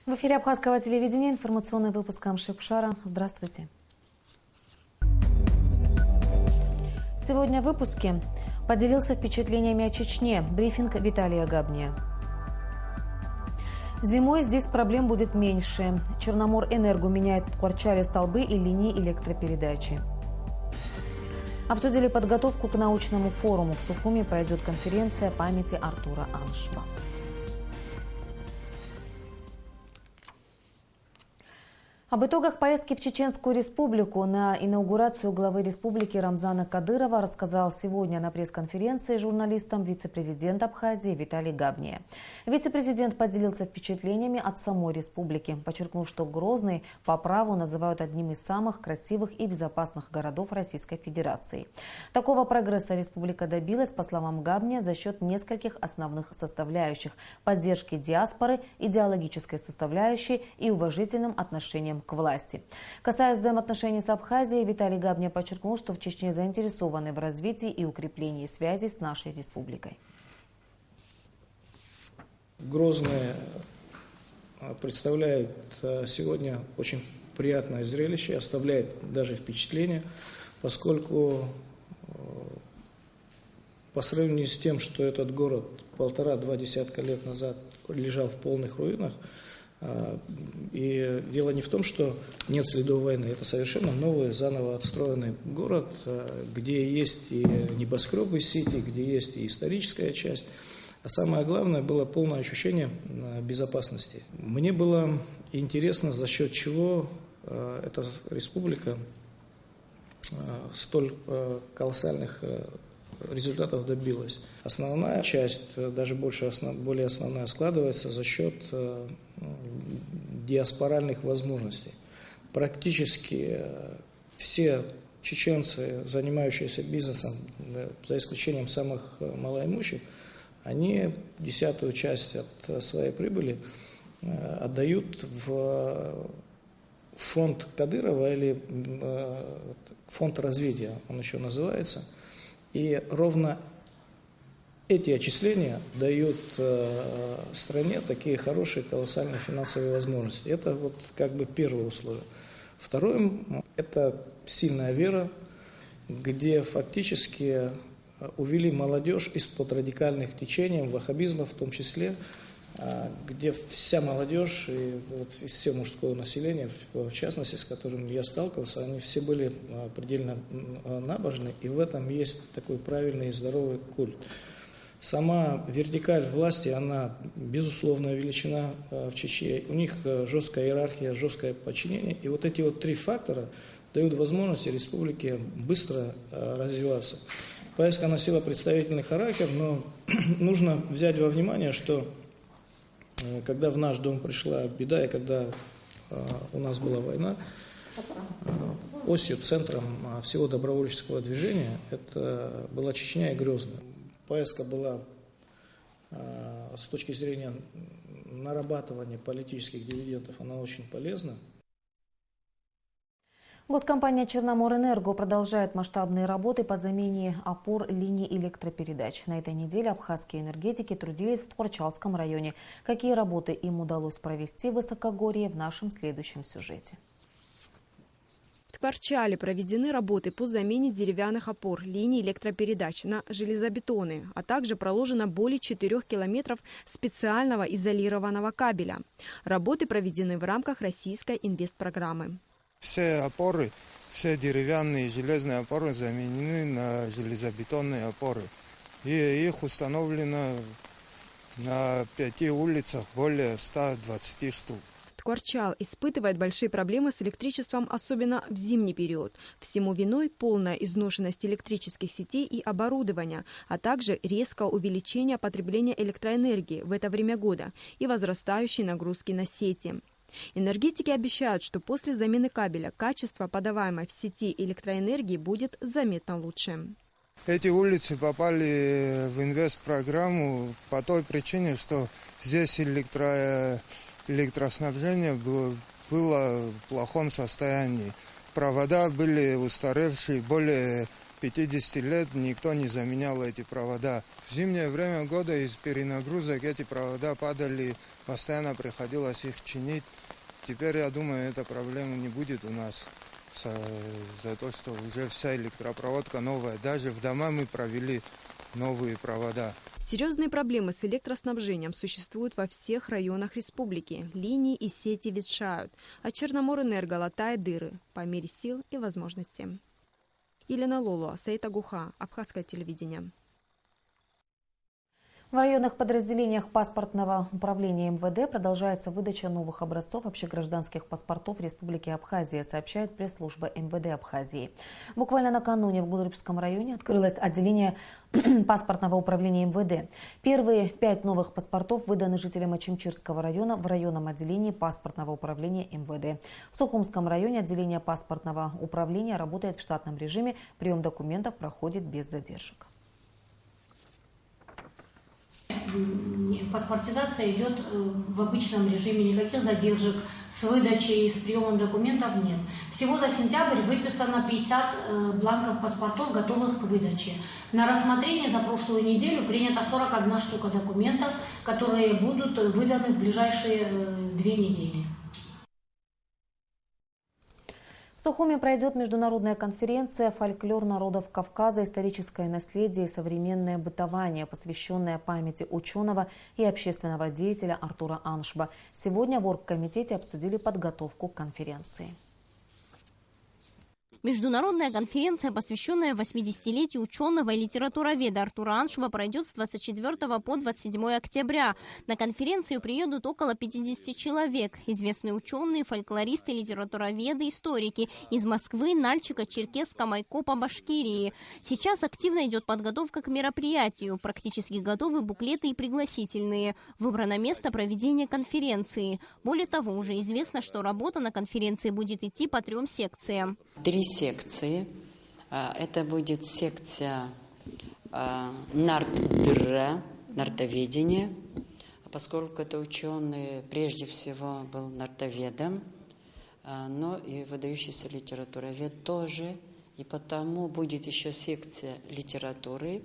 В эфире Абхазского телевидения информационный выпуск Амши-Пшара. Здравствуйте. Сегодня в выпуске поделился впечатлениями о Чечне. Брифинг Виталия Габния. Зимой здесь проблем будет меньше. Черноморэнерго меняет в Ткварчале столбы и линии электропередачи. Обсудили подготовку к научному форуму. В Сухуми пройдет конференция памяти Артура Аншба. Об итогах поездки в Чеченскую Республику на инаугурацию главы республики Рамзана Кадырова рассказал сегодня на пресс-конференции журналистам вице-президент Абхазии Виталий Габния. Вице-президент поделился впечатлениями от самой республики, подчеркнув, что Грозный по праву называют одним из самых красивых и безопасных городов Российской Федерации. Такого прогресса республика добилась, по словам Габния, за счет нескольких основных составляющих – поддержки диаспоры, идеологической составляющей и уважительным отношением к власти. Касаясь взаимоотношений с Абхазией, Виталий Габния подчеркнул, что в Чечне заинтересованы в развитии и укреплении связей с нашей республикой. Грозный представляет сегодня очень приятное зрелище, оставляет даже впечатление, поскольку по сравнению с тем, что этот город 1,5-2 десятка лет назад лежал в полных руинах, и дело не в том, что нет следов войны, это совершенно новый, заново отстроенный город, где есть и небоскребы Сити, где есть и историческая часть, а самое главное было полное ощущение безопасности. Мне было интересно, за счет чего эта республика столь колоссальных результатов добилась. Основная часть, даже более основная, складывается за счет диаспоральных возможностей. Практически все чеченцы, занимающиеся бизнесом, за исключением самых малоимущих, они 10-ю часть от своей прибыли отдают в фонд Кадырова или фонд развития, он еще называется. И ровно эти отчисления дают стране такие хорошие, колоссальные финансовые возможности. Это вот как бы первое условие. Второе – это сильная вера, где фактически увели молодежь из-под радикальных течений, ваххабизма в том числе, где вся молодежь и вот все мужское население, в частности, с которым я сталкивался, они все были предельно набожны, и в этом есть такой правильный и здоровый культ. Сама вертикаль власти, она безусловная величина в Чечне, у них жесткая иерархия, жесткое подчинение, и вот эти вот три фактора дают возможность республике быстро развиваться. Поездка носила представительный характер, но нужно взять во внимание, что когда в наш дом пришла беда, и когда у нас была война, осью, центром всего добровольческого движения это была Чечня и Грозный. Поездка была с точки зрения нарабатывания политических дивидендов, она очень полезна. Госкомпания «Черноморэнерго» продолжает масштабные работы по замене опор линий электропередач. На этой неделе абхазские энергетики трудились в Ткварчалском районе. Какие работы им удалось провести в высокогорье, в нашем следующем сюжете. В Ткварчале проведены работы по замене деревянных опор линий электропередач на железобетонные, а также проложено более 4 километров специального изолированного кабеля. Работы проведены в рамках российской инвестпрограммы. Все опоры, все деревянные и железные опоры заменены на железобетонные опоры. И их установлено на 5 улицах более 120 штук. Ткварчал испытывает большие проблемы с электричеством, особенно в зимний период. Всему виной полная изношенность электрических сетей и оборудования, а также резкое увеличение потребления электроэнергии в это время года и возрастающие нагрузки на сети. Энергетики обещают, что после замены кабеля качество подаваемой в сети электроэнергии будет заметно лучше. Эти улицы попали в инвестпрограмму по той причине, что здесь электроснабжение было в плохом состоянии. Провода были устаревшие, более 50 лет никто не заменял эти провода. В зимнее время года из перенагрузок эти провода падали, постоянно приходилось их чинить. Теперь, я думаю, эта проблема не будет у нас за то, что уже вся электропроводка новая. Даже в дома мы провели новые провода. Серьезные проблемы с электроснабжением существуют во всех районах республики. Линии и сети ветшают, а Черноморэнерго латает дыры по мере сил и возможностей. Елена Лолуа, Сейт Агуха, Абхазское телевидение. В районных подразделениях паспортного управления МВД продолжается выдача новых образцов общегражданских паспортов Республики Абхазия, сообщает пресс-служба МВД Абхазии. Буквально накануне в Гулрыбском районе открылось отделение паспортного управления МВД. Первые 5 новых паспортов выданы жителям Ачимчирского района в районном отделении паспортного управления МВД. В Сухумском районе отделение паспортного управления работает в штатном режиме. Прием документов проходит без задержек. Паспортизация идет в обычном режиме, никаких задержек с выдачей и с приемом документов нет. Всего за сентябрь выписано 50 бланков паспортов, готовых к выдаче. На рассмотрение за прошлую неделю принято 41 штука документов, которые будут выданы в ближайшие 2 недели. В Сухуми пройдет международная конференция «Фольклор народов Кавказа. Историческое наследие и современное бытование», посвященная памяти ученого и общественного деятеля Артура Аншба. Сегодня в оргкомитете обсудили подготовку к конференции. Международная конференция, посвященная 80-летию ученого и литературоведа Артура Аншба, пройдет с 24 по 27 октября. На конференцию приедут около 50 человек. Известные ученые, фольклористы, литературоведы, историки из Москвы, Нальчика, Черкесска, Майкопа, Башкирии. Сейчас активно идет подготовка к мероприятию. Практически готовы буклеты и пригласительные. Выбрано место проведения конференции. Более того, уже известно, что работа на конференции будет идти по 3 секциям. 3 секции. Это будет секция нартоведения, поскольку это ученый прежде всего был нартоведом, но и выдающийся литературовед тоже. И потому будет еще секция литературы,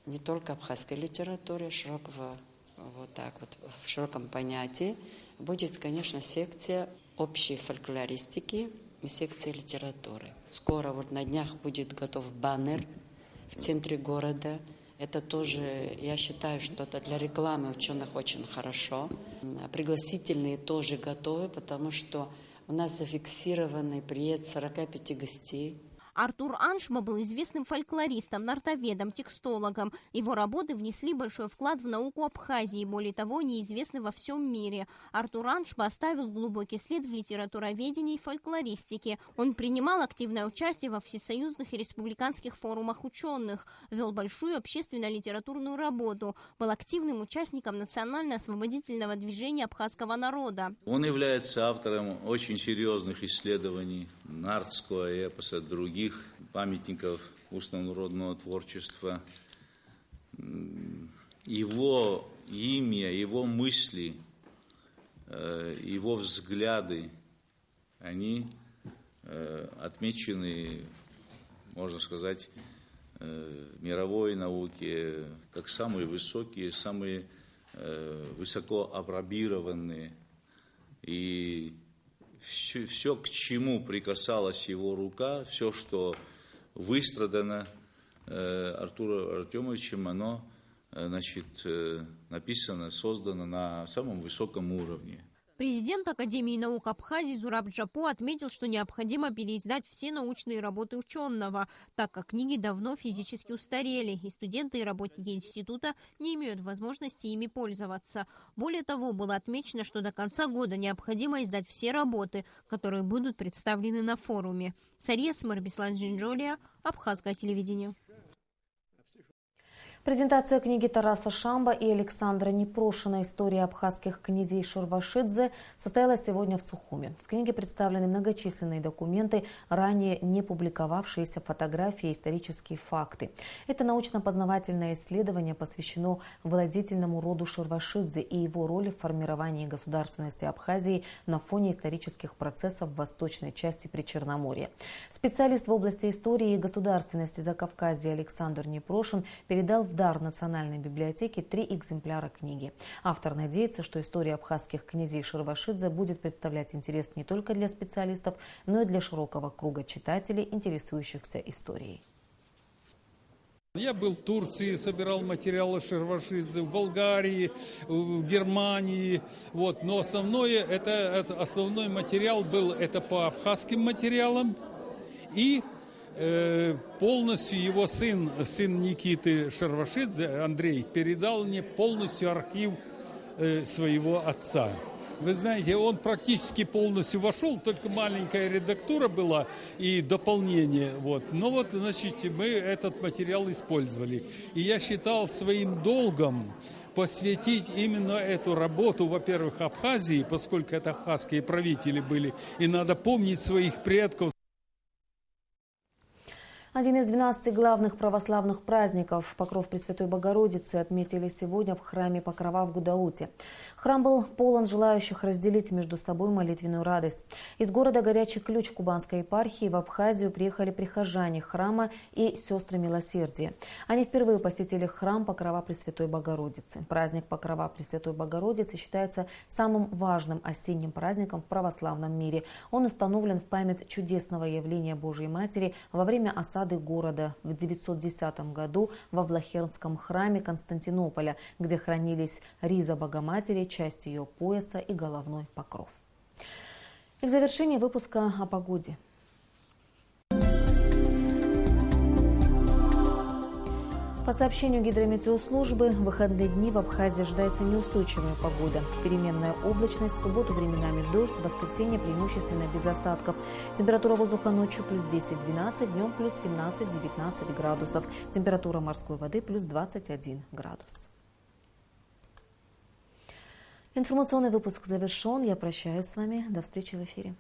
не только абхазской литературы, широкого, в широком понятии. Будет, конечно, секция общей фольклористики и секции литературы. Скоро, на днях, будет готов баннер в центре города. Это тоже, я считаю, что это для рекламы ученых очень хорошо. Пригласительные тоже готовы, потому что у нас зафиксированный приезд 45 гостей. Артур Аншба был известным фольклористом, нартоведом, текстологом. Его работы внесли большой вклад в науку Абхазии, более того, неизвестны во всем мире. Артур Аншба оставил глубокий след в литературоведении и фольклористике. Он принимал активное участие во всесоюзных и республиканских форумах ученых, вел большую общественно-литературную работу, был активным участником национально-освободительного движения абхазского народа. Он является автором очень серьезных исследований нартского эпоса, других памятников устного народного творчества. Его имя, его мысли, его взгляды, они отмечены, можно сказать, в мировой науке как самые высокие, самые высоко апробированные. И все, к чему прикасалась его рука, все, что выстрадано Артуром Артемовичем, оно, написано, создано на самом высоком уровне. Президент Академии наук Абхазии Зураб Джапо отметил, что необходимо переиздать все научные работы ученого, так как книги давно физически устарели, и студенты и работники института не имеют возможности ими пользоваться. Более того, было отмечено, что до конца года необходимо издать все работы, которые будут представлены на форуме. Сария Смыр, Беслан Джинджолия, Абхазское телевидение. Презентация книги Тараса Шамба и Александра Непрошина «История абхазских князей Шорвашидзе» состоялась сегодня в Сухуме. В книге представлены многочисленные документы, ранее не публиковавшиеся фотографии и исторические факты. Это научно-познавательное исследование посвящено владетельному роду Шорвашидзе и его роли в формировании государственности Абхазии на фоне исторических процессов в восточной части Причерноморья. Специалист в области истории и государственности Закавказья Александр Непрошин передал в дар Национальной библиотеки 3 экземпляра книги. Автор надеется, что история абхазских князей Шорвашидзе будет представлять интерес не только для специалистов, но и для широкого круга читателей, интересующихся историей. Я был в Турции, собирал материалы Шорвашидзе, в Болгарии, в Германии. Но основной материал был это по абхазским материалам. И полностью его сын Никиты Шорвашидзе, Андрей, передал мне полностью архив своего отца. Вы знаете, он практически полностью вошел, только маленькая редактура была и дополнение. Мы этот материал использовали. И я считал своим долгом посвятить именно эту работу, во-первых, Абхазии, поскольку это абхазские правители были, и надо помнить своих предков. Один из 12 главных православных праздников Покров Пресвятой Богородицы отметили сегодня в храме Покрова в Гудауте. Храм был полон желающих разделить между собой молитвенную радость. Из города Горячий Ключ Кубанской епархии в Абхазию приехали прихожане храма и сестры милосердия. Они впервые посетили храм Покрова Пресвятой Богородицы. Праздник Покрова Пресвятой Богородицы считается самым важным осенним праздником в православном мире. Он установлен в память чудесного явления Божией Матери во время осады города в 910 году во Влахернском храме Константинополя, где хранились риза Богоматери, часть ее пояса и головной покров. И в завершении выпуска о погоде. По сообщению гидрометеослужбы, в выходные дни в Абхазии ожидается неустойчивая погода. Переменная облачность, в субботу временами дождь, в воскресенье преимущественно без осадков. Температура воздуха ночью плюс 10-12, днем плюс 17-19 градусов. Температура морской воды плюс 21 градус. Информационный выпуск завершен. Я прощаюсь с вами. До встречи в эфире.